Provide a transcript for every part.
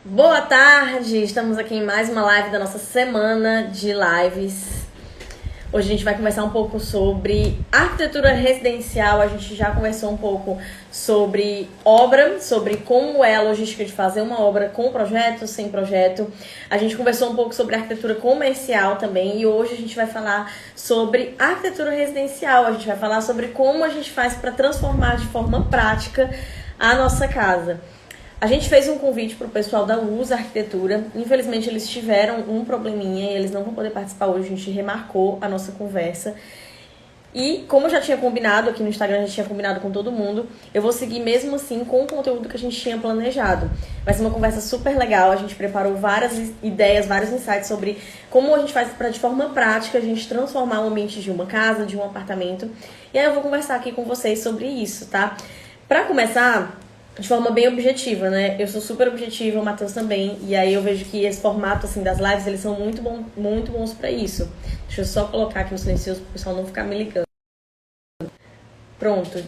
Boa tarde! Estamos aqui em mais uma live da nossa semana de lives. Hoje a gente vai conversar um pouco sobre arquitetura residencial. A gente já conversou um pouco sobre obra, sobre como é a logística de fazer uma obra com projeto, sem projeto. A gente conversou um pouco sobre arquitetura comercial também. E hoje a gente vai falar sobre arquitetura residencial. A gente vai falar sobre como a gente faz para transformar de forma prática a nossa casa. A gente fez um convite para o pessoal da USA Arquitetura. Infelizmente, eles tiveram um probleminha e eles não vão poder participar hoje. A gente remarcou a nossa conversa. E como eu já tinha combinado aqui no Instagram, a gente tinha combinado com todo mundo, eu vou seguir mesmo assim com o conteúdo que a gente tinha planejado. Vai ser uma conversa super legal. A gente preparou várias ideias, vários insights sobre como a gente faz para, de forma prática, a gente transformar o ambiente de uma casa, de um apartamento. E aí eu vou conversar aqui com vocês sobre isso, tá? Para começar, de forma bem objetiva, né? Eu sou super objetiva, o Matheus também. E aí eu vejo que esse formato assim das lives, eles são muito bons pra isso. Deixa eu só colocar aqui no silencioso pro pessoal não ficar me ligando. Pronto.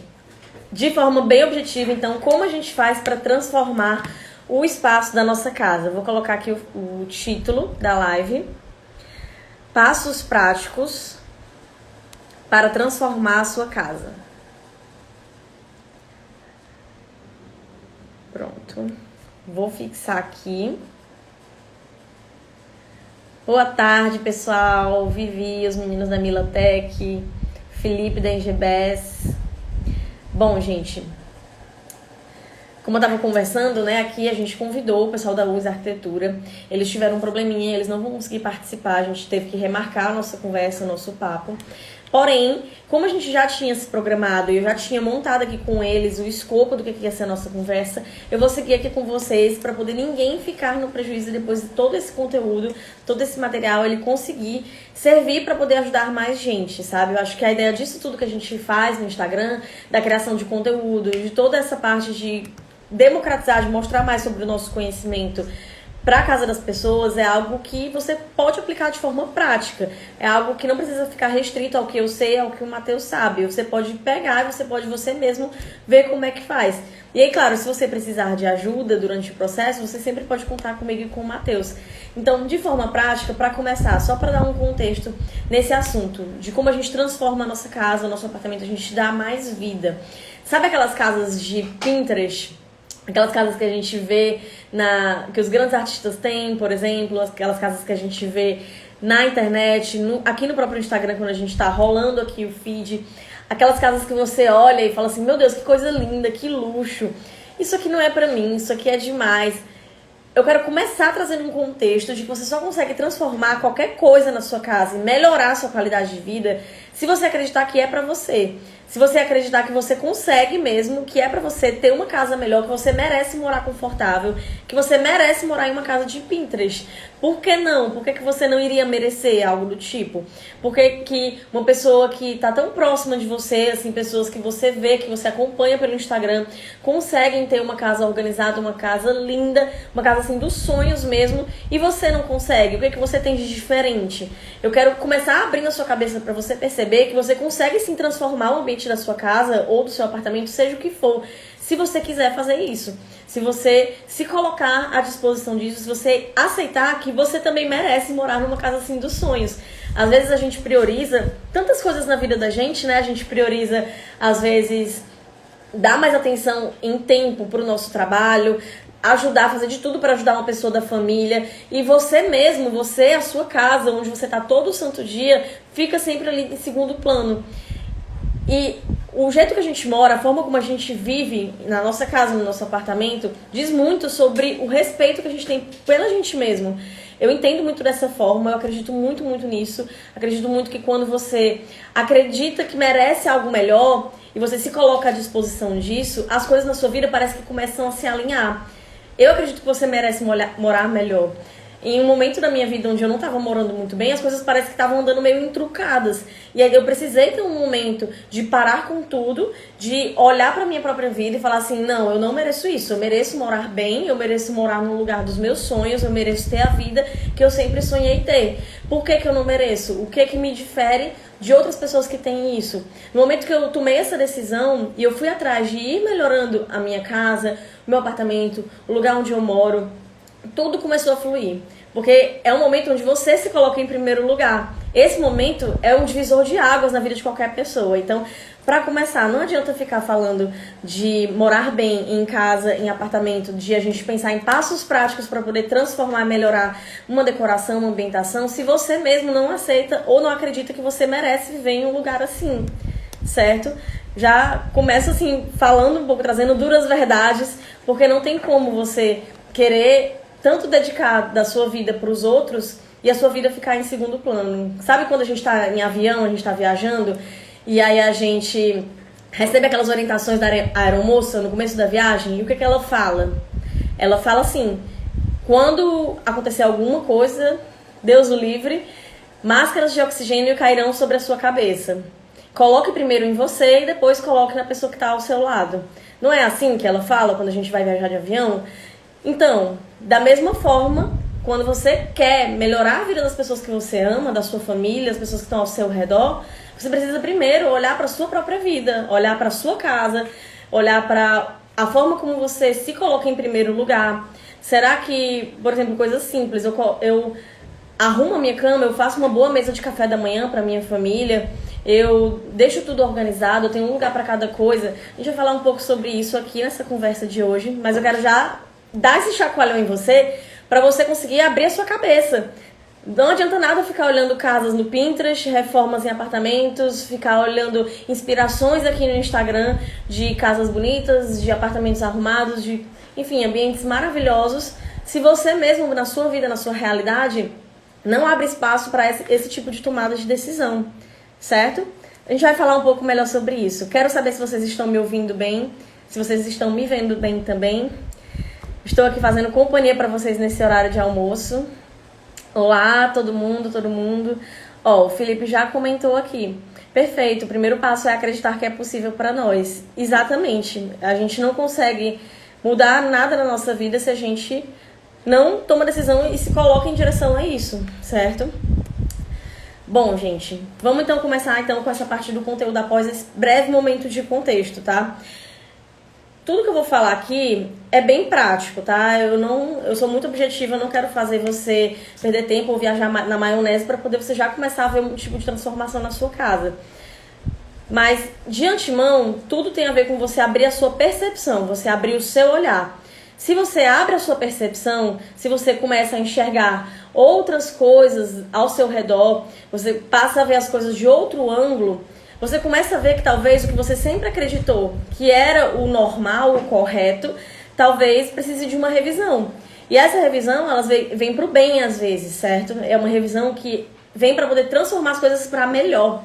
De forma bem objetiva, então, como a gente faz para transformar o espaço da nossa casa? Eu vou colocar aqui o título da live. Passos práticos para transformar a sua casa. Pronto, vou fixar aqui. Boa tarde, pessoal. Vivi, os meninos da Milatec, Felipe da NGBS. Bom, gente, como eu tava conversando, né, aqui a gente convidou o pessoal da USA Arquitetura. Eles tiveram um probleminha, eles não vão conseguir participar. A gente teve que remarcar a nossa conversa, o nosso papo. Porém, como a gente já tinha se programado e eu já tinha montado aqui com eles o escopo do que ia ser a nossa conversa, eu vou seguir aqui com vocês para poder ninguém ficar no prejuízo depois de todo esse conteúdo, todo esse material, ele conseguir servir para poder ajudar mais gente, sabe? Eu acho que a ideia disso tudo que a gente faz no Instagram, da criação de conteúdo, de toda essa parte de democratizar, de mostrar mais sobre o nosso conhecimento para a casa das pessoas, é algo que você pode aplicar de forma prática. É algo que não precisa ficar restrito ao que eu sei, ao que o Matheus sabe. Você pode pegar e você pode você mesmo ver como é que faz. E aí, claro, se você precisar de ajuda durante o processo, você sempre pode contar comigo e com o Matheus. Então, de forma prática, para começar, só para dar um contexto nesse assunto, de como a gente transforma a nossa casa, o nosso apartamento, a gente dá mais vida. Sabe aquelas casas de Pinterest? Aquelas casas que a gente vê, que os grandes artistas têm, por exemplo, aquelas casas que a gente vê na internet, aqui no próprio Instagram, quando a gente tá rolando aqui o feed. Aquelas casas que você olha e fala assim, meu Deus, que coisa linda, que luxo. Isso aqui não é pra mim, isso aqui é demais. Eu quero começar trazendo um contexto de que você só consegue transformar qualquer coisa na sua casa e melhorar a sua qualidade de vida se você acreditar que é pra você. Se você acreditar que você consegue mesmo, que é pra você ter uma casa melhor, que você merece morar confortável, que você merece morar em uma casa de Pinterest. Por que não? Por que você não iria merecer algo do tipo? Por que uma pessoa que tá tão próxima de você, assim, pessoas que você vê, que você acompanha pelo Instagram, conseguem ter uma casa organizada, uma casa linda, uma casa assim dos sonhos mesmo, e você não consegue? O que você tem de diferente? Eu quero começar abrindo a sua cabeça pra você perceber que você consegue sim transformar o ambiente da sua casa ou do seu apartamento, seja o que for, se você quiser fazer isso. Se você se colocar à disposição disso, se você aceitar que você também merece morar numa casa assim dos sonhos. Às vezes a gente prioriza tantas coisas na vida da gente, né? A gente prioriza, às vezes, dar mais atenção em tempo pro nosso trabalho, ajudar, fazer de tudo para ajudar uma pessoa da família. E você mesmo, você, a sua casa, onde você tá todo santo dia, fica sempre ali em segundo plano. E o jeito que a gente mora, a forma como a gente vive na nossa casa, no nosso apartamento, diz muito sobre o respeito que a gente tem pela gente mesmo. Eu entendo muito dessa forma, eu acredito muito nisso. Acredito muito que quando você acredita que merece algo melhor e você se coloca à disposição disso, as coisas na sua vida parecem que começam a se alinhar. Eu acredito que você merece morar melhor. Em um momento da minha vida onde eu não estava morando muito bem, as coisas parecem que estavam andando meio entrucadas. E aí eu precisei ter um momento de parar com tudo, de olhar para minha própria vida e falar assim, não, eu não mereço isso. Eu mereço morar bem, eu mereço morar no lugar dos meus sonhos, eu mereço ter a vida que eu sempre sonhei ter. Por que eu não mereço? O que me difere de outras pessoas que têm isso? No momento que eu tomei essa decisão e eu fui atrás de ir melhorando a minha casa, o meu apartamento, o lugar onde eu moro, tudo começou a fluir. Porque é um momento onde você se coloca em primeiro lugar. Esse momento é um divisor de águas na vida de qualquer pessoa. Então, para começar, não adianta ficar falando de morar bem em casa, em apartamento, de a gente pensar em passos práticos para poder transformar, melhorar uma decoração, uma ambientação, se você mesmo não aceita ou não acredita que você merece viver em um lugar assim, certo? Já começa assim, falando um pouco, trazendo duras verdades, porque não tem como você querer tanto dedicar da sua vida para os outros e a sua vida ficar em segundo plano. Sabe quando a gente está em avião, a gente está viajando, e aí a gente recebe aquelas orientações da aeromoça no começo da viagem, e o que ela fala? Ela fala assim, quando acontecer alguma coisa, Deus o livre, máscaras de oxigênio cairão sobre a sua cabeça. Coloque primeiro em você e depois coloque na pessoa que está ao seu lado. Não é assim que ela fala quando a gente vai viajar de avião? Então, da mesma forma, quando você quer melhorar a vida das pessoas que você ama, da sua família, as pessoas que estão ao seu redor, você precisa primeiro olhar para a sua própria vida, olhar para a sua casa, olhar para a forma como você se coloca em primeiro lugar. Será que, por exemplo, coisas simples, eu arrumo a minha cama, eu faço uma boa mesa de café da manhã para minha família, eu deixo tudo organizado, eu tenho um lugar para cada coisa. A gente vai falar um pouco sobre isso aqui nessa conversa de hoje, mas eu quero já dar esse chacoalhão em você para você conseguir abrir a sua cabeça. Não adianta nada ficar olhando casas no Pinterest, reformas em apartamentos, ficar olhando inspirações aqui no Instagram de casas bonitas, de apartamentos arrumados, de, enfim, ambientes maravilhosos. Se você mesmo, na sua vida, na sua realidade, não abre espaço para esse tipo de tomada de decisão, certo? A gente vai falar um pouco melhor sobre isso. Quero saber se vocês estão me ouvindo bem, se vocês estão me vendo bem também. Estou aqui fazendo companhia para vocês nesse horário de almoço. Olá, todo mundo. Ó, o Felipe já comentou aqui. Perfeito, o primeiro passo é acreditar que é possível para nós. Exatamente. A gente não consegue mudar nada na nossa vida se a gente não toma decisão e se coloca em direção a isso, certo? Bom, gente, vamos então começar então com essa parte do conteúdo após esse breve momento de contexto, tá? Tudo que eu vou falar aqui é bem prático, tá? Eu sou muito objetiva, eu não quero fazer você perder tempo ou viajar na maionese para poder você já começar a ver um tipo de transformação na sua casa. Mas, de antemão, tudo tem a ver com você abrir a sua percepção, você abrir o seu olhar. Se você abre a sua percepção, se você começa a enxergar outras coisas ao seu redor, você passa a ver as coisas de outro ângulo, você começa a ver que talvez o que você sempre acreditou que era o normal, o correto, talvez precise de uma revisão. E essa revisão, elas vem para o bem às vezes, certo? É uma revisão que vem para poder transformar as coisas para melhor.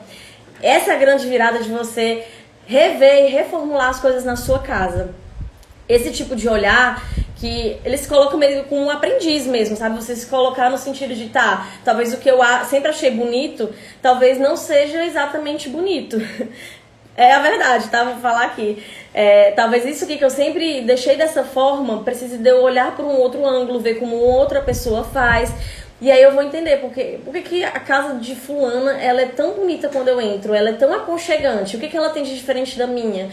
Essa é a grande virada de você rever e reformular as coisas na sua casa. Esse tipo de olhar que eles se colocam meio como um aprendiz mesmo, sabe? Você se colocar no sentido de, talvez o que eu sempre achei bonito, talvez não seja exatamente bonito. É a verdade, tá? Vou falar aqui. Talvez isso aqui que eu sempre deixei dessa forma, precise de eu olhar por um outro ângulo, ver como outra pessoa faz. E aí eu vou entender por que a casa de fulana, ela é tão bonita quando eu entro, ela é tão aconchegante, o que ela tem de diferente da minha?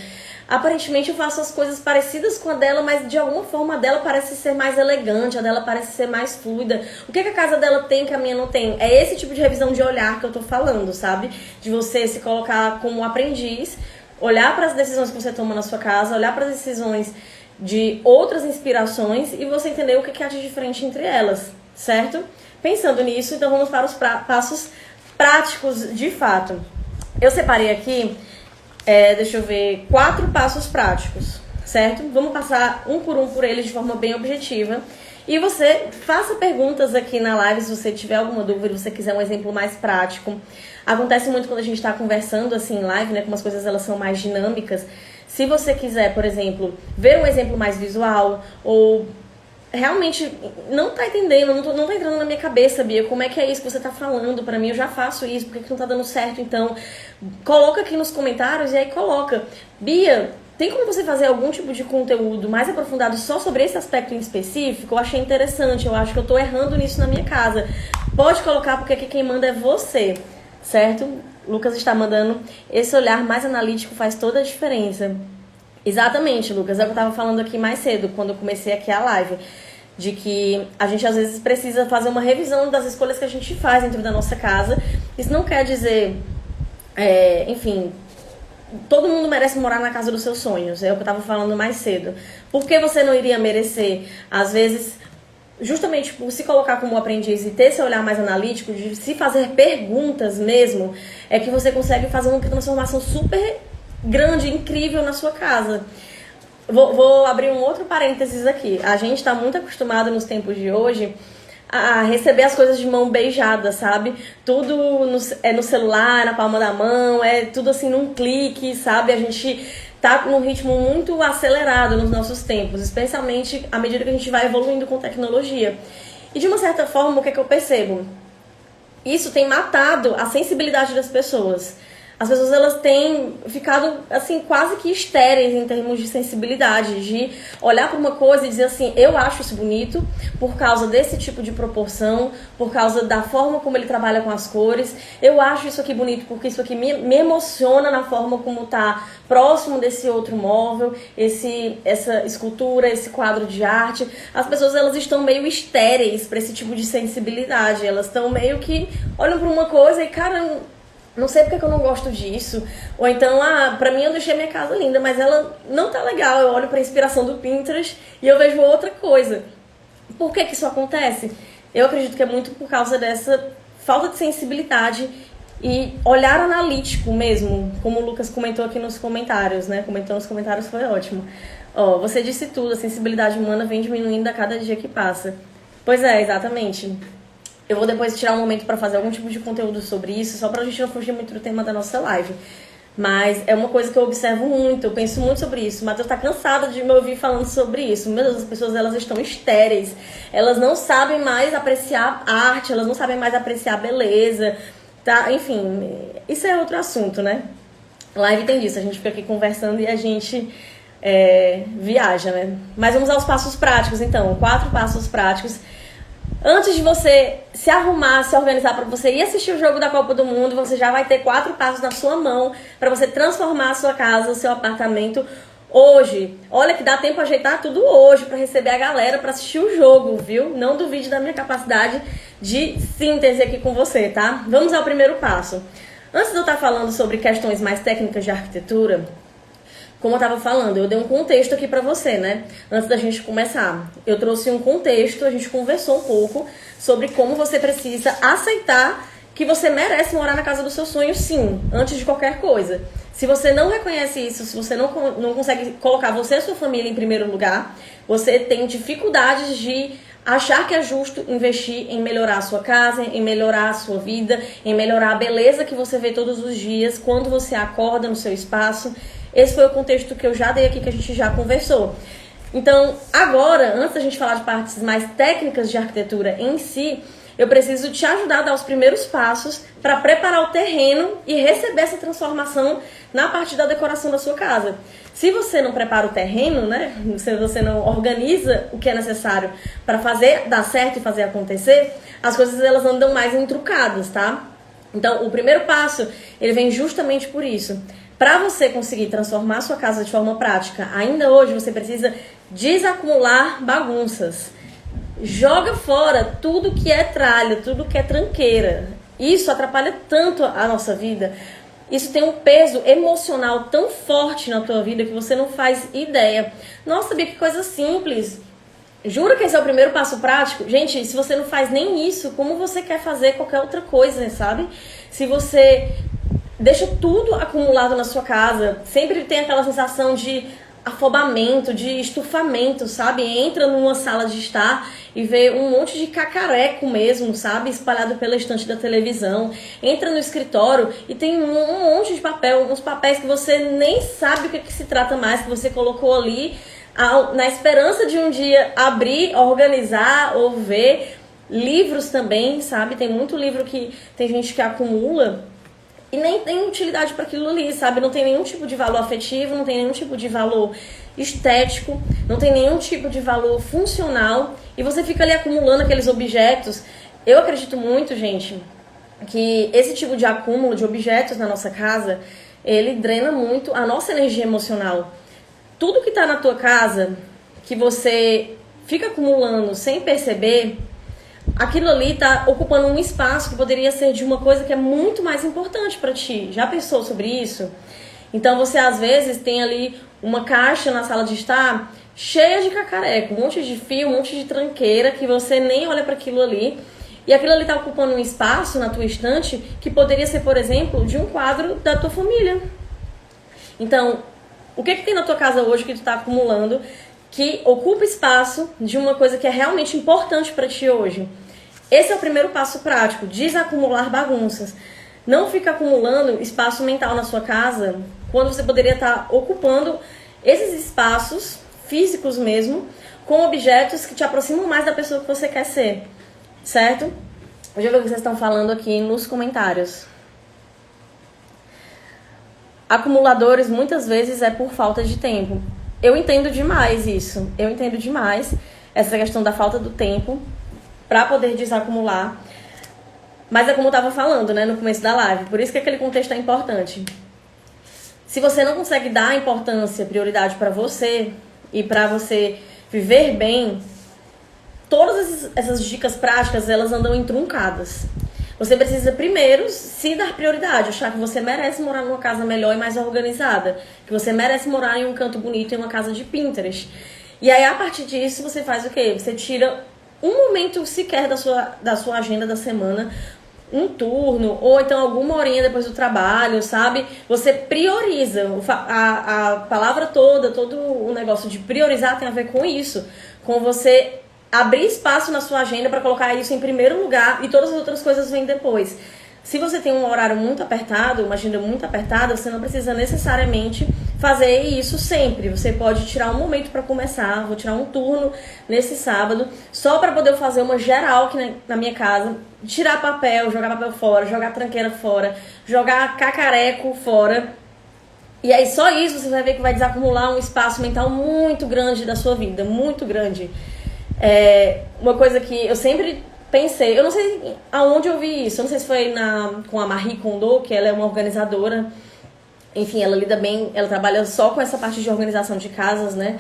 Aparentemente eu faço as coisas parecidas com a dela, mas de alguma forma a dela parece ser mais elegante, a dela parece ser mais fluida. O que a casa dela tem que a minha não tem? É esse tipo de revisão de olhar que eu tô falando, sabe? De você se colocar como aprendiz, olhar para as decisões que você toma na sua casa, olhar para as decisões de outras inspirações e você entender o que há de diferente entre elas, certo? Pensando nisso, então vamos para os passos práticos de fato. Eu separei aqui... deixa eu ver, 4 passos práticos, certo? Vamos passar um por eles de forma bem objetiva. E você faça perguntas aqui na live se você tiver alguma dúvida, se você quiser um exemplo mais prático. Acontece muito quando a gente está conversando assim em live, né? Como as coisas elas são mais dinâmicas. Se você quiser, por exemplo, ver um exemplo mais visual ou... realmente não tá entendendo, não tá entrando na minha cabeça, Bia, como é que é isso que você tá falando pra mim, eu já faço isso, por que não tá dando certo? Então, coloca aqui nos comentários e aí coloca, Bia, tem como você fazer algum tipo de conteúdo mais aprofundado só sobre esse aspecto em específico? Eu achei interessante, eu acho que eu tô errando nisso na minha casa. Pode colocar, porque aqui quem manda é você, certo? Lucas está mandando, esse olhar mais analítico faz toda a diferença. Exatamente, Lucas, é o que eu tava falando aqui mais cedo, quando eu comecei aqui a live. de que a gente às vezes precisa fazer uma revisão das escolhas que a gente faz dentro da nossa casa. Isso não quer dizer, enfim, todo mundo merece morar na casa dos seus sonhos, é o que eu tava falando mais cedo. Por que você não iria merecer? Às vezes, justamente por se colocar como aprendiz e ter esse olhar mais analítico, de se fazer perguntas mesmo, é que você consegue fazer uma transformação super grande, incrível na sua casa. Vou abrir um outro parênteses aqui. A gente está muito acostumado nos tempos de hoje a receber as coisas de mão beijada, sabe? Tudo no celular, na palma da mão, é tudo assim num clique, sabe? A gente tá num ritmo muito acelerado nos nossos tempos, especialmente à medida que a gente vai evoluindo com tecnologia. E de uma certa forma, o que é que eu percebo? Isso tem matado a sensibilidade das pessoas. As pessoas, elas têm ficado, assim, quase que estéreis em termos de sensibilidade, de olhar para uma coisa e dizer assim, eu acho isso bonito por causa desse tipo de proporção, por causa da forma como ele trabalha com as cores, eu acho isso aqui bonito porque isso aqui me emociona na forma como tá próximo desse outro móvel, essa escultura, esse quadro de arte. As pessoas, elas estão meio estéreis para esse tipo de sensibilidade, elas estão meio que olham para uma coisa e, cara, não sei porque que eu não gosto disso. Ou então, pra mim eu deixei minha casa linda, mas ela não tá legal. Eu olho pra inspiração do Pinterest e eu vejo outra coisa. Por que que isso acontece? Eu acredito que é muito por causa dessa falta de sensibilidade e olhar analítico mesmo, como o Lucas comentou aqui nos comentários, né? Comentou nos comentários, foi ótimo. Ó, você disse tudo, a sensibilidade humana vem diminuindo a cada dia que passa. Pois é, exatamente. Eu vou depois tirar um momento para fazer algum tipo de conteúdo sobre isso, só pra gente não fugir muito do tema da nossa live. Mas é uma coisa que eu observo muito, eu penso muito sobre isso. O Matheus tá cansado de me ouvir falando sobre isso. Meu Deus, as pessoas, elas estão estéreis. Elas não sabem mais apreciar arte, elas não sabem mais apreciar beleza, tá? Enfim, isso é outro assunto, né? Live tem disso, a gente fica aqui conversando e a gente viaja, né? Mas vamos aos passos práticos, então. 4 passos práticos. Antes de você se arrumar, se organizar para você ir assistir o jogo da Copa do Mundo, você já vai ter 4 passos na sua mão para você transformar a sua casa, o seu apartamento hoje. Olha que dá tempo de ajeitar tudo hoje para receber a galera para assistir o jogo, viu? Não duvide da minha capacidade de síntese aqui com você, tá? Vamos ao primeiro passo. Antes de eu estar falando sobre questões mais técnicas de arquitetura, como eu estava falando, eu dei um contexto aqui para você, né? Antes da gente começar, eu trouxe um contexto, a gente conversou um pouco sobre como você precisa aceitar que você merece morar na casa dos seus sonhos, sim, antes de qualquer coisa. Se você não reconhece isso, se você não consegue colocar você e a sua família em primeiro lugar, você tem dificuldades de achar que é justo investir em melhorar a sua casa, em melhorar a sua vida, em melhorar a beleza que você vê todos os dias, quando você acorda no seu espaço. Esse foi o contexto que eu já dei aqui, que a gente já conversou. Então, agora, antes da gente falar de partes mais técnicas de arquitetura em si, eu preciso te ajudar a dar os primeiros passos para preparar o terreno e receber essa transformação na parte da decoração da sua casa. Se você não prepara o terreno, né? Se você não organiza o que é necessário para fazer dar certo e fazer acontecer, as coisas, elas andam mais entrucadas, tá? Então, o primeiro passo, ele vem justamente por isso. Para você conseguir transformar a sua casa de forma prática, ainda hoje você precisa desacumular bagunças. Joga fora tudo que é tralha, tudo que é tranqueira. Isso atrapalha tanto a nossa vida. Isso tem um peso emocional tão forte na tua vida que você não faz ideia. Nossa, Bia, que coisa simples. Jura que esse é o primeiro passo prático? Gente, se você não faz nem isso, como você quer fazer qualquer outra coisa, sabe? Se você deixa tudo acumulado na sua casa, sempre tem aquela sensação de afobamento, de estufamento, sabe? Entra numa sala de estar e vê um monte de cacareco mesmo, sabe? Espalhado pela estante da televisão. Entra no escritório e tem um monte de papel, uns papéis que você nem sabe o que se trata mais, que você colocou ali na esperança de um dia abrir, organizar ou ver. Livros também, sabe? Tem muito livro que tem gente que acumula e nem tem utilidade para aquilo ali, sabe? Não tem nenhum tipo de valor afetivo, não tem nenhum tipo de valor estético, não tem nenhum tipo de valor funcional. E você fica ali acumulando aqueles objetos. Eu acredito muito, gente, que esse tipo de acúmulo de objetos na nossa casa, ele drena muito a nossa energia emocional. Tudo que tá na tua casa, que você fica acumulando sem perceber, aquilo ali tá ocupando um espaço que poderia ser de uma coisa que é muito mais importante para ti. Já pensou sobre isso? Então você às vezes tem ali uma caixa na sala de estar cheia de cacareco, um monte de fio, um monte de tranqueira que você nem olha para aquilo ali. E aquilo ali tá ocupando um espaço na tua estante que poderia ser, por exemplo, de um quadro da tua família. Então, o que tem na tua casa hoje que tu tá acumulando que ocupa espaço de uma coisa que é realmente importante para ti hoje? Esse é o primeiro passo prático, desacumular bagunças. Não fica acumulando espaço mental na sua casa quando você poderia estar ocupando esses espaços físicos mesmo com objetos que te aproximam mais da pessoa que você quer ser, certo? Deixa eu ver o que vocês estão falando aqui nos comentários. Acumuladores muitas vezes é por falta de tempo. Eu entendo demais isso. Eu entendo demais essa questão da falta do tempo para poder desacumular. Mas é como eu estava falando, né, no começo da live. Por isso que aquele contexto é importante. Se você não consegue dar importância, prioridade para você e para você viver bem, todas essas dicas práticas, elas andam entruncadas. Você precisa primeiro se dar prioridade, achar que você merece morar numa casa melhor e mais organizada, que você merece morar em um canto bonito, em uma casa de Pinterest. E aí, a partir disso, você faz o quê? Você tira um momento sequer da sua agenda da semana, um turno, ou então alguma horinha depois do trabalho, sabe? Você prioriza. A palavra toda, todo o negócio de priorizar tem a ver com isso, com você abrir espaço na sua agenda para colocar isso em primeiro lugar e todas as outras coisas vêm depois. Se você tem um horário muito apertado, uma agenda muito apertada, você não precisa necessariamente fazer isso sempre. Você pode tirar um momento para começar. Vou tirar um turno nesse sábado, só para poder fazer uma geral aqui na minha casa. Tirar papel, jogar papel fora, jogar tranqueira fora, jogar cacareco fora. E aí só isso você vai ver que vai desacumular um espaço mental muito grande da sua vida, muito grande. Uma coisa que eu sempre pensei, eu não sei aonde eu vi isso, eu não sei se foi com a Marie Kondo, que ela é uma organizadora, enfim, ela lida bem, ela trabalha só com essa parte de organização de casas, né?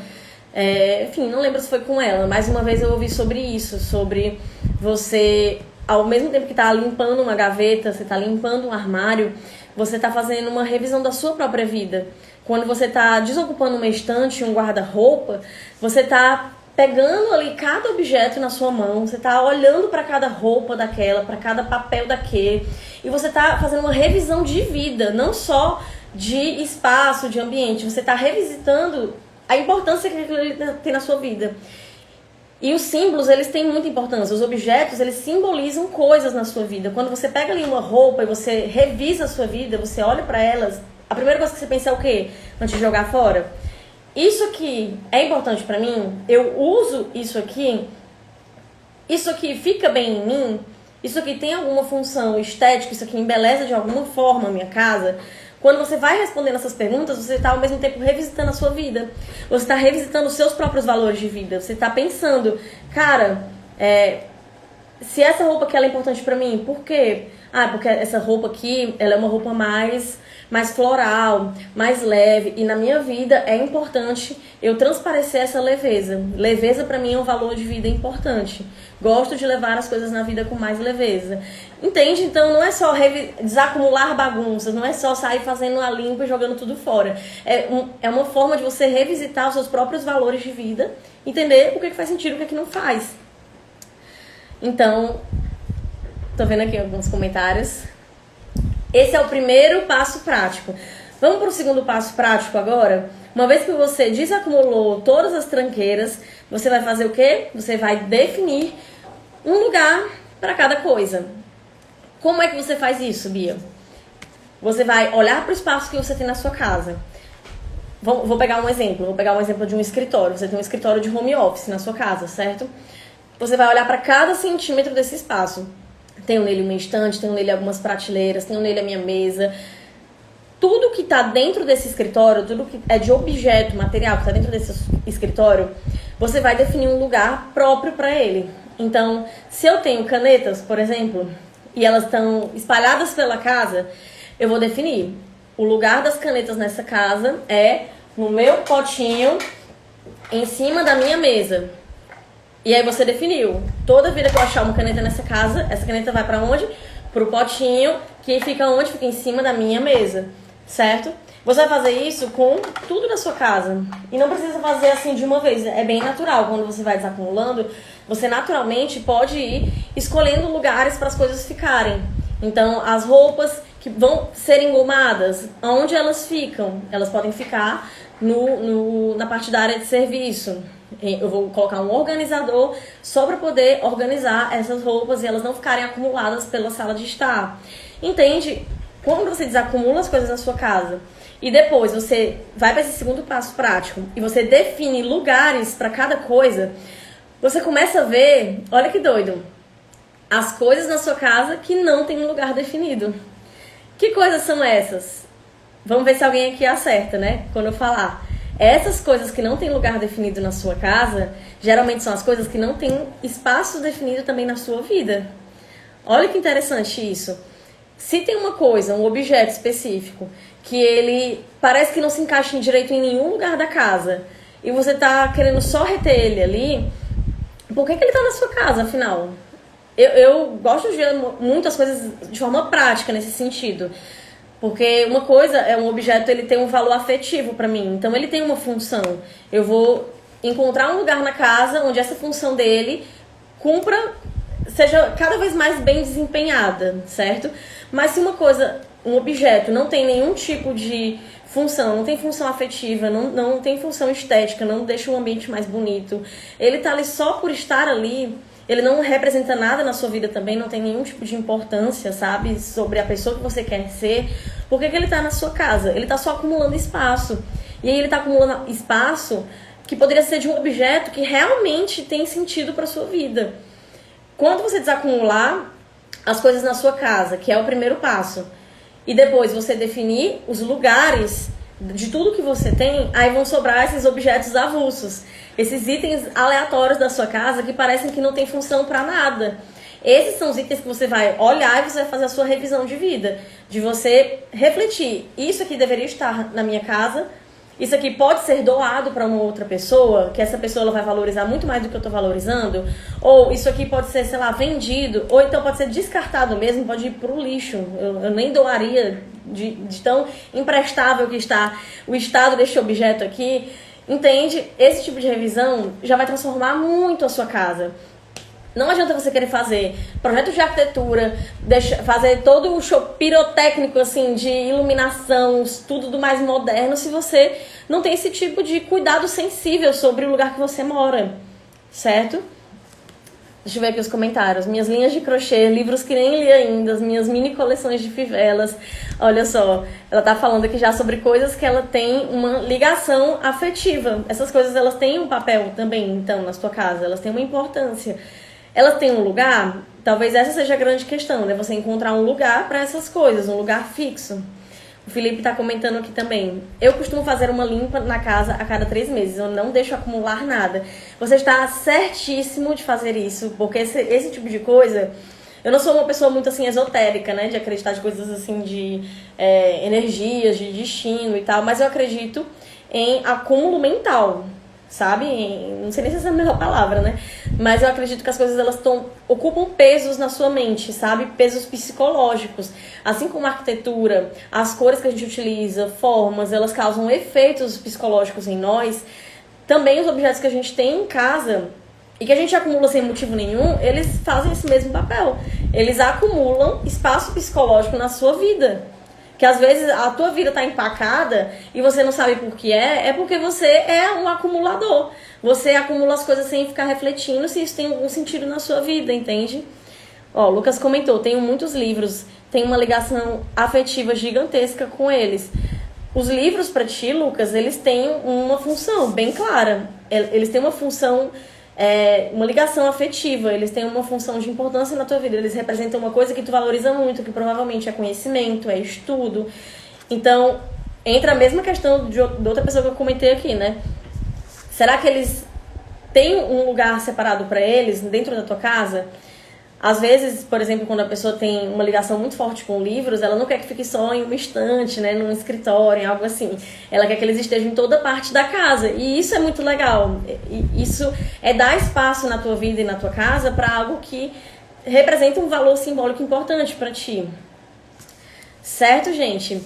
Enfim, não lembro se foi com ela, mais uma vez eu ouvi sobre isso, sobre você, ao mesmo tempo que tá limpando uma gaveta, você tá limpando um armário, você tá fazendo uma revisão da sua própria vida. Quando você tá desocupando uma estante, um guarda-roupa, você tá pegando ali cada objeto na sua mão, você tá olhando para cada roupa daquela, para cada papel daquele, e você tá fazendo uma revisão de vida, não só de espaço, de ambiente, você tá revisitando a importância que aquilo tem na sua vida. E os símbolos, eles têm muita importância, os objetos, eles simbolizam coisas na sua vida. Quando você pega ali uma roupa e você revisa a sua vida, você olha para elas, a primeira coisa que você pensa é o quê? Antes de jogar fora? Isso aqui é importante pra mim, eu uso isso aqui fica bem em mim, isso aqui tem alguma função estética, isso aqui embeleza de alguma forma a minha casa. Quando você vai respondendo essas perguntas, você está ao mesmo tempo revisitando a sua vida. Você está revisitando os seus próprios valores de vida. Você está pensando, cara, se essa roupa aqui ela é importante pra mim, por quê? Porque essa roupa aqui, ela é uma roupa mais floral, mais leve. E na minha vida é importante eu transparecer essa leveza. Leveza pra mim é um valor de vida importante. Gosto de levar as coisas na vida com mais leveza. Entende? Então não é só desacumular bagunças, não é só sair fazendo a limpa e jogando tudo fora. É uma forma de você revisitar os seus próprios valores de vida, entender o que faz sentido e o que não faz. Então, tô vendo aqui alguns comentários. Esse é o primeiro passo prático. Vamos para o segundo passo prático agora? Uma vez que você desacumulou todas as tranqueiras, você vai fazer o quê? Você vai definir um lugar para cada coisa. Como é que você faz isso, Bia? Você vai olhar para o espaço que você tem na sua casa. Vou pegar um exemplo. Vou pegar um exemplo de um escritório. Você tem um escritório de home office na sua casa, certo? Você vai olhar para cada centímetro desse espaço. Tenho nele uma estante, tenho nele algumas prateleiras, tenho nele a minha mesa. Tudo que está dentro desse escritório, tudo que é de objeto, material que está dentro desse escritório, você vai definir um lugar próprio para ele. Então, se eu tenho canetas, por exemplo, e elas estão espalhadas pela casa, eu vou definir. O lugar das canetas nessa casa é no meu potinho, em cima da minha mesa. E aí você definiu. Toda vida que eu achar uma caneta nessa casa, essa caneta vai pra onde? Pro potinho, que fica onde? Fica em cima da minha mesa, certo? Você vai fazer isso com tudo na sua casa. E não precisa fazer assim de uma vez. É bem natural. Quando você vai desacumulando, você naturalmente pode ir escolhendo lugares para as coisas ficarem. Então, as roupas que vão ser engomadas, onde elas ficam? Elas podem ficar na parte da área de serviço. Eu vou colocar um organizador só para poder organizar essas roupas e elas não ficarem acumuladas pela sala de estar. Entende? Quando você desacumula as coisas na sua casa e depois você vai para esse segundo passo prático e você define lugares para cada coisa, você começa a ver, olha que doido, as coisas na sua casa que não tem um lugar definido. Que coisas são essas? Vamos ver se alguém aqui acerta, né? Quando eu falar. Essas coisas que não tem lugar definido na sua casa, geralmente são as coisas que não tem espaço definido também na sua vida. Olha que interessante isso. Se tem uma coisa, um objeto específico, que ele parece que não se encaixa direito em nenhum lugar da casa, e você tá querendo só reter ele ali, por que ele tá na sua casa, afinal? Eu gosto de ver muitas coisas de forma prática nesse sentido. Porque uma coisa é um objeto, ele tem um valor afetivo pra mim. Então ele tem uma função. Eu vou encontrar um lugar na casa onde essa função dele seja cada vez mais bem desempenhada, certo? Mas se uma coisa, um objeto, não tem nenhum tipo de função, não tem função afetiva, não tem função estética, não deixa o ambiente mais bonito, ele tá ali só por estar ali, ele não representa nada na sua vida também, não tem nenhum tipo de importância, sabe, sobre a pessoa que você quer ser. Por que ele tá na sua casa? Ele tá só acumulando espaço. E aí ele tá acumulando espaço que poderia ser de um objeto que realmente tem sentido para sua vida. Quando você desacumular as coisas na sua casa, que é o primeiro passo, e depois você definir os lugares de tudo que você tem, aí vão sobrar esses objetos avulsos, esses itens aleatórios da sua casa que parecem que não tem função para nada. Esses são os itens que você vai olhar e você vai fazer a sua revisão de vida, de você refletir, isso aqui deveria estar na minha casa, isso aqui pode ser doado para uma outra pessoa, que essa pessoa ela vai valorizar muito mais do que eu estou valorizando, ou isso aqui pode ser, sei lá, vendido, ou então pode ser descartado mesmo, pode ir para o lixo, eu nem doaria de tão imprestável que está o estado deste objeto aqui. Entende? Esse tipo de revisão já vai transformar muito a sua casa. Não adianta você querer fazer projeto de arquitetura, fazer todo o show pirotécnico assim, de iluminação, tudo do mais moderno, se você não tem esse tipo de cuidado sensível sobre o lugar que você mora, certo? Deixa eu ver aqui os comentários. Minhas linhas de crochê, livros que nem li ainda, as minhas mini coleções de fivelas. Olha só, ela tá falando aqui já sobre coisas que ela tem uma ligação afetiva. Essas coisas, elas têm um papel também, então, na sua casa. Elas têm uma importância. Elas têm um lugar? Talvez essa seja a grande questão, né? Você encontrar um lugar para essas coisas, um lugar fixo. O Felipe tá comentando aqui também. Eu costumo fazer uma limpa na casa a cada 3 meses. Eu não deixo acumular nada. Você está certíssimo de fazer isso. Porque esse tipo de coisa... Eu não sou uma pessoa muito assim esotérica, né? De acreditar de coisas assim de energias, de destino e tal. Mas eu acredito em acúmulo mental. Sabe? Não sei nem se essa é a melhor palavra, né? Mas eu acredito que as coisas elas ocupam pesos na sua mente, sabe? Pesos psicológicos. Assim como a arquitetura, as cores que a gente utiliza, formas, elas causam efeitos psicológicos em nós. Também os objetos que a gente tem em casa e que a gente acumula sem motivo nenhum, eles fazem esse mesmo papel. Eles acumulam espaço psicológico na sua vida. Que às vezes a tua vida tá empacada e você não sabe por que é porque você é um acumulador. Você acumula as coisas sem ficar refletindo se isso tem algum sentido na sua vida, entende? Ó, o Lucas comentou, tenho muitos livros, tenho uma ligação afetiva gigantesca com eles. Os livros pra ti, Lucas, eles têm uma função bem clara. Eles têm uma função... uma ligação afetiva, eles têm uma função de importância na tua vida, eles representam uma coisa que tu valoriza muito, que provavelmente é conhecimento, é estudo. Então, entra a mesma questão de outra pessoa que eu comentei aqui, né? Será que eles têm um lugar separado para eles dentro da tua casa? Às vezes, por exemplo, quando a pessoa tem uma ligação muito forte com livros, ela não quer que fique só em uma estante, né, num escritório, em algo assim. Ela quer que eles estejam em toda parte da casa. E isso é muito legal. E isso é dar espaço na tua vida e na tua casa para algo que representa um valor simbólico importante para ti. Certo, gente?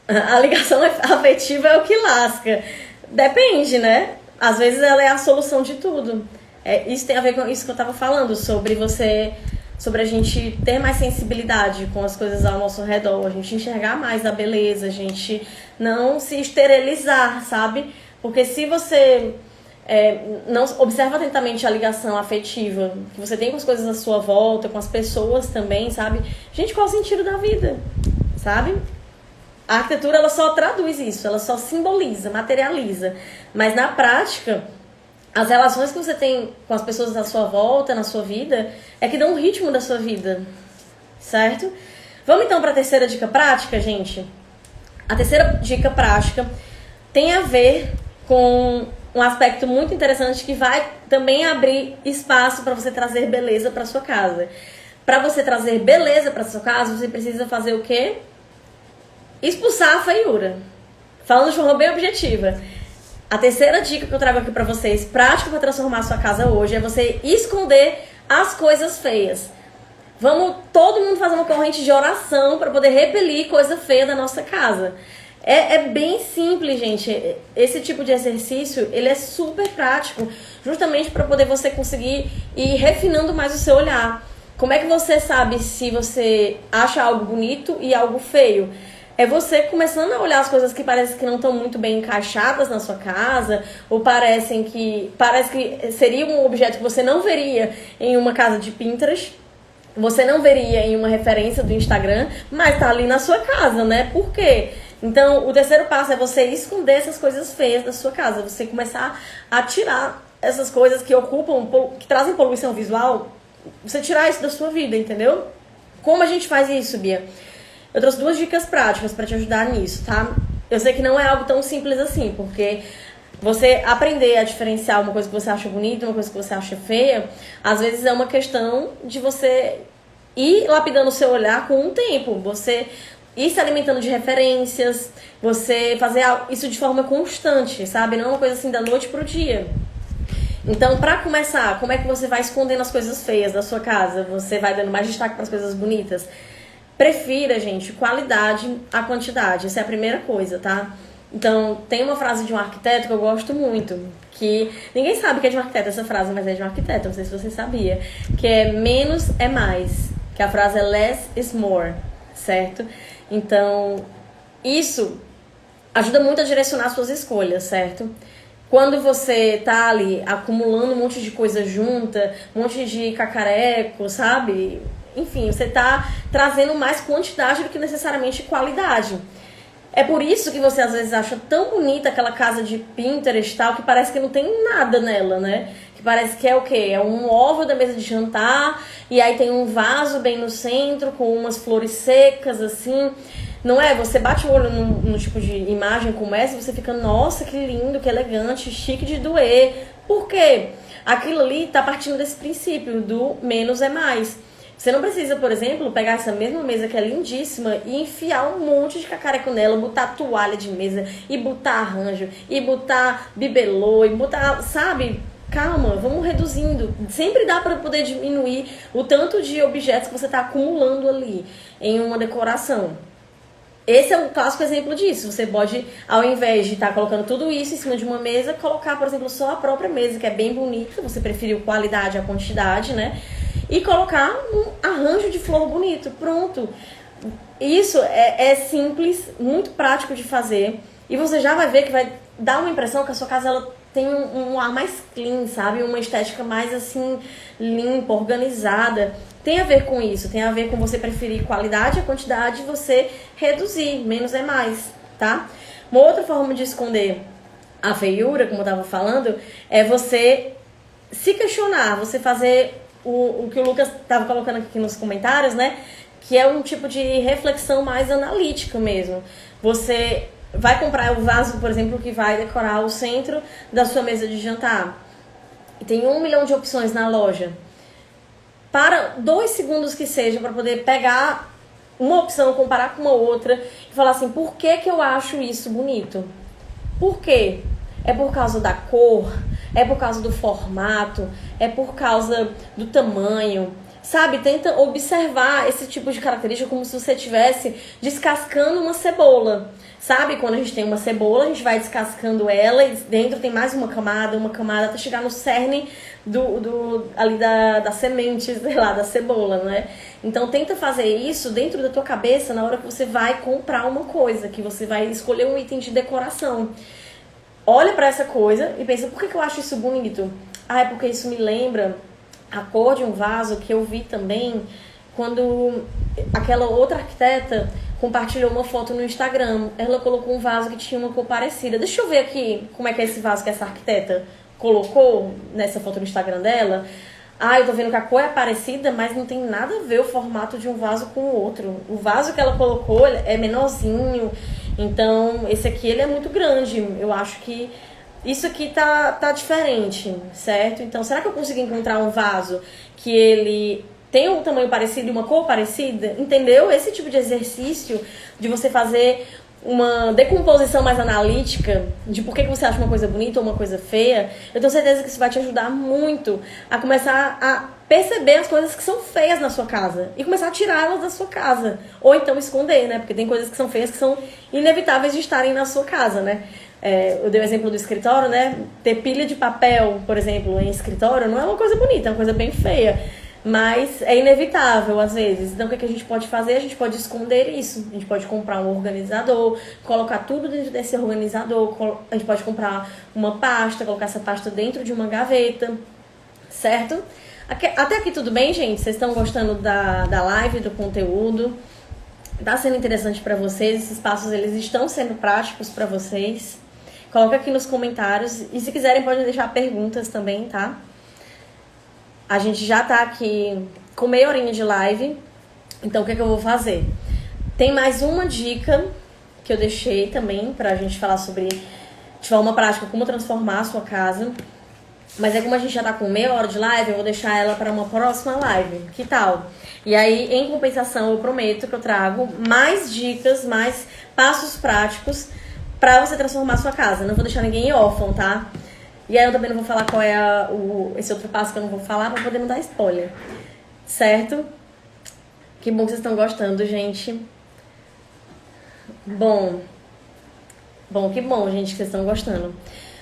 A ligação afetiva é o que lasca. Depende, né? Às vezes ela é a solução de tudo. Isso tem a ver com isso que eu tava falando, sobre a gente ter mais sensibilidade com as coisas ao nosso redor, a gente enxergar mais a beleza, a gente não se esterilizar, sabe? Porque se você não observa atentamente a ligação afetiva que você tem com as coisas à sua volta, com as pessoas também, sabe? Gente, qual é o sentido da vida, sabe? A arquitetura, ela só traduz isso, ela só simboliza, materializa. Mas na prática, as relações que você tem com as pessoas à sua volta, na sua vida, é que dão o ritmo da sua vida, certo? Vamos então para a terceira dica prática, gente? A terceira dica prática tem a ver com um aspecto muito interessante que vai também abrir espaço para você trazer beleza para sua casa. Para você trazer beleza para sua casa, você precisa fazer o quê? Expulsar a feiura. Falando de forma bem objetiva. A terceira dica que eu trago aqui pra vocês, prática para transformar a sua casa hoje, é você esconder as coisas feias. Vamos todo mundo fazer uma corrente de oração para poder repelir coisa feia da nossa casa. É bem simples, gente. Esse tipo de exercício, ele é super prático, justamente para poder você conseguir ir refinando mais o seu olhar. Como é que você sabe se você acha algo bonito e algo feio? É você começando a olhar as coisas que parecem que não estão muito bem encaixadas na sua casa, ou parece que seria um objeto que você não veria em uma casa de Pinterest, você não veria em uma referência do Instagram, mas tá ali na sua casa, né? Por quê? Então, o terceiro passo é você esconder essas coisas feias da sua casa, você começar a tirar essas coisas que que trazem poluição visual, você tirar isso da sua vida, entendeu? Como a gente faz isso, Bia? Eu trouxe 2 dicas práticas para te ajudar nisso, tá? Eu sei que não é algo tão simples assim, porque você aprender a diferenciar uma coisa que você acha bonita, uma coisa que você acha feia, às vezes é uma questão de você ir lapidando o seu olhar com o tempo, você ir se alimentando de referências, você fazer isso de forma constante, sabe? Não é uma coisa assim da noite pro dia. Então, pra começar, como é que você vai escondendo as coisas feias da sua casa? Você vai dando mais destaque para as coisas bonitas? Prefira, gente, qualidade à quantidade. Essa é a primeira coisa, tá? Então, tem uma frase de um arquiteto que eu gosto muito, que ninguém sabe que é de um arquiteto essa frase, mas é de um arquiteto, não sei se você sabia, que é menos é mais, que a frase é less is more, certo? Então, isso ajuda muito a direcionar suas escolhas, certo? Quando você tá ali acumulando um monte de coisa junta, um monte de cacareco, sabe? Enfim, você tá trazendo mais quantidade do que necessariamente qualidade. É por isso que você às vezes acha tão bonita aquela casa de Pinterest e tal, que parece que não tem nada nela, né? Que parece que é o quê? É um móvel da mesa de jantar, e aí tem um vaso bem no centro, com umas flores secas, assim. Não é? Você bate o olho num tipo de imagem como essa e você fica, nossa, que lindo, que elegante, chique de doer. Por quê? Aquilo ali tá partindo desse princípio do menos é mais. Você não precisa, por exemplo, pegar essa mesma mesa que é lindíssima e enfiar um monte de cacareco nela, botar toalha de mesa, e botar arranjo, e botar bibelô, e botar, sabe? Calma, vamos reduzindo. Sempre dá para poder diminuir o tanto de objetos que você está acumulando ali em uma decoração. Esse é um clássico exemplo disso. Você pode, ao invés de estar colocando tudo isso em cima de uma mesa, colocar, por exemplo, só a própria mesa, que é bem bonita. Você preferiu qualidade à quantidade, né? E colocar um arranjo de flor bonito. Pronto. Isso é simples, muito prático de fazer. E você já vai ver que vai dar uma impressão que a sua casa ela tem um ar mais clean, sabe? Uma estética mais assim, limpa, organizada. Tem a ver com isso, tem a ver com você preferir qualidade a quantidade e você reduzir, menos é mais, tá? Uma outra forma de esconder a feiura, como eu tava falando, é você se questionar, você fazer o que o Lucas tava colocando aqui nos comentários, né? Que é um tipo de reflexão mais analítica mesmo. Você vai comprar o vaso, por exemplo, que vai decorar o centro da sua mesa de jantar. E tem 1 milhão de opções na loja. para 2 segundos que seja, para poder pegar uma opção, comparar com uma outra e falar assim, por que que eu acho isso bonito? Por quê? É por causa da cor? É por causa do formato? É por causa do tamanho? Sabe? Tenta observar esse tipo de característica como se você estivesse descascando uma cebola. Sabe? Quando a gente tem uma cebola, a gente vai descascando ela e dentro tem mais uma camada, até chegar no cerne ali da semente, sei lá, da cebola, né? Então tenta fazer isso dentro da tua cabeça na hora que você vai comprar uma coisa, que você vai escolher um item de decoração. Olha pra essa coisa e pensa, por que eu acho isso bonito? Ah, é porque isso me lembra a cor de um vaso que eu vi também quando aquela outra arquiteta compartilhou uma foto no Instagram. Ela colocou um vaso que tinha uma cor parecida. Deixa eu ver aqui como é que é esse vaso que essa arquiteta colocou nessa foto no Instagram dela. Ah, eu tô vendo que a cor é parecida, mas não tem nada a ver o formato de um vaso com o outro. O vaso que ela colocou é menorzinho, então esse aqui ele é muito grande. Eu acho que isso aqui tá diferente, certo? Então, será que eu consigo encontrar um vaso que ele tem um tamanho parecido e uma cor parecida? Entendeu? Esse tipo de exercício de você fazer uma decomposição mais analítica de por que você acha uma coisa bonita ou uma coisa feia, eu tenho certeza que isso vai te ajudar muito a começar a perceber as coisas que são feias na sua casa e começar a tirá-las da sua casa. Ou então esconder, né? Porque tem coisas que são feias que são inevitáveis de estarem na sua casa, né? Eu dei o exemplo do escritório, né? Ter pilha de papel, por exemplo, em escritório não é uma coisa bonita, é uma coisa bem feia. Mas é inevitável, às vezes. Então, o que a gente pode fazer? A gente pode esconder isso. A gente pode comprar um organizador, colocar tudo dentro desse organizador. A gente pode comprar uma pasta, colocar essa pasta dentro de uma gaveta, certo? Até aqui tudo bem, gente? Vocês estão gostando da live, do conteúdo? Tá sendo interessante para vocês? Esses passos, eles estão sendo práticos para vocês? Coloca aqui nos comentários. E se quiserem, podem deixar perguntas também, tá? A gente já tá aqui com meia horinha de live. Então, o que eu vou fazer? Tem mais uma dica que eu deixei também pra gente falar sobre, de forma prática, como transformar a sua casa. Mas como a gente já tá com meia hora de live, eu vou deixar ela para uma próxima live. Que tal? E aí, em compensação, eu prometo que eu trago mais dicas, mais passos práticos pra você transformar a sua casa. Não vou deixar ninguém órfão, tá? E aí eu também não vou falar qual é esse outro passo que eu não vou falar pra poder não dar spoiler. Certo? Que bom que vocês estão gostando, gente. Bom, que bom, gente, que vocês estão gostando.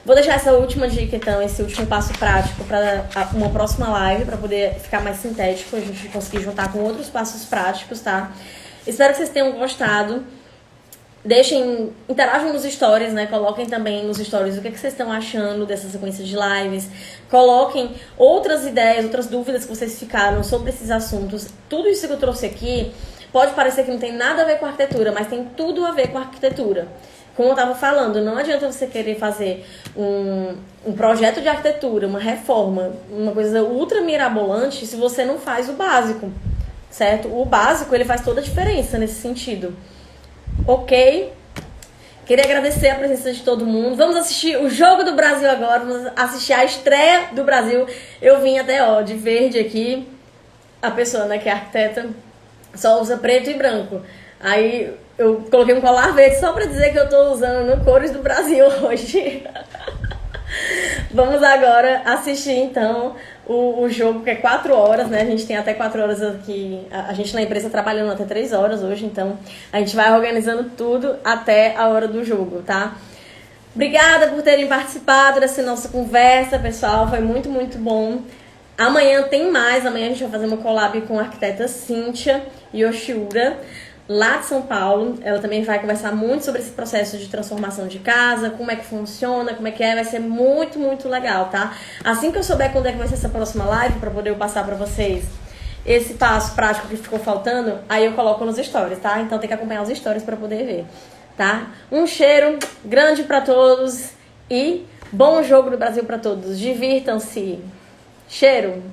Vou deixar essa última dica, então, esse último passo prático para uma próxima live, para poder ficar mais sintético, a gente conseguir juntar com outros passos práticos, tá? Espero que vocês tenham gostado. Interajam nos stories, né? Coloquem também nos stories o que vocês estão achando dessa sequência de lives. Coloquem outras ideias, outras dúvidas que vocês ficaram sobre esses assuntos. Tudo isso que eu trouxe aqui pode parecer que não tem nada a ver com arquitetura, mas tem tudo a ver com arquitetura. Como eu estava falando, não adianta você querer fazer um projeto de arquitetura, uma reforma, uma coisa ultra mirabolante se você não faz o básico, certo? O básico, ele faz toda a diferença nesse sentido. Ok? Queria agradecer a presença de todo mundo. Vamos assistir o Jogo do Brasil agora. Vamos assistir a estreia do Brasil. Eu vim até, de verde aqui. A pessoa, né, que é arquiteta, só usa preto e branco. Aí eu coloquei um colar verde só pra dizer que eu tô usando cores do Brasil hoje. Vamos agora assistir, então, o jogo, que é 4 horas, né? A gente tem até 4 horas aqui. A gente na empresa trabalhando até 3 horas hoje, então a gente vai organizando tudo até a hora do jogo, tá? Obrigada por terem participado dessa nossa conversa, pessoal. Foi muito, muito bom. Amanhã tem mais. Amanhã a gente vai fazer uma collab com a arquiteta Cíntia Yoshiura, lá de São Paulo. Ela também vai conversar muito sobre esse processo de transformação de casa, como é que funciona, como é que é, vai ser muito, muito legal, tá? Assim que eu souber quando é que vai ser essa próxima live, pra poder eu passar pra vocês esse passo prático que ficou faltando, aí eu coloco nos stories, tá? Então tem que acompanhar os stories pra poder ver, tá? Um cheiro grande pra todos e bom jogo do Brasil pra todos. Divirtam-se. Cheiro!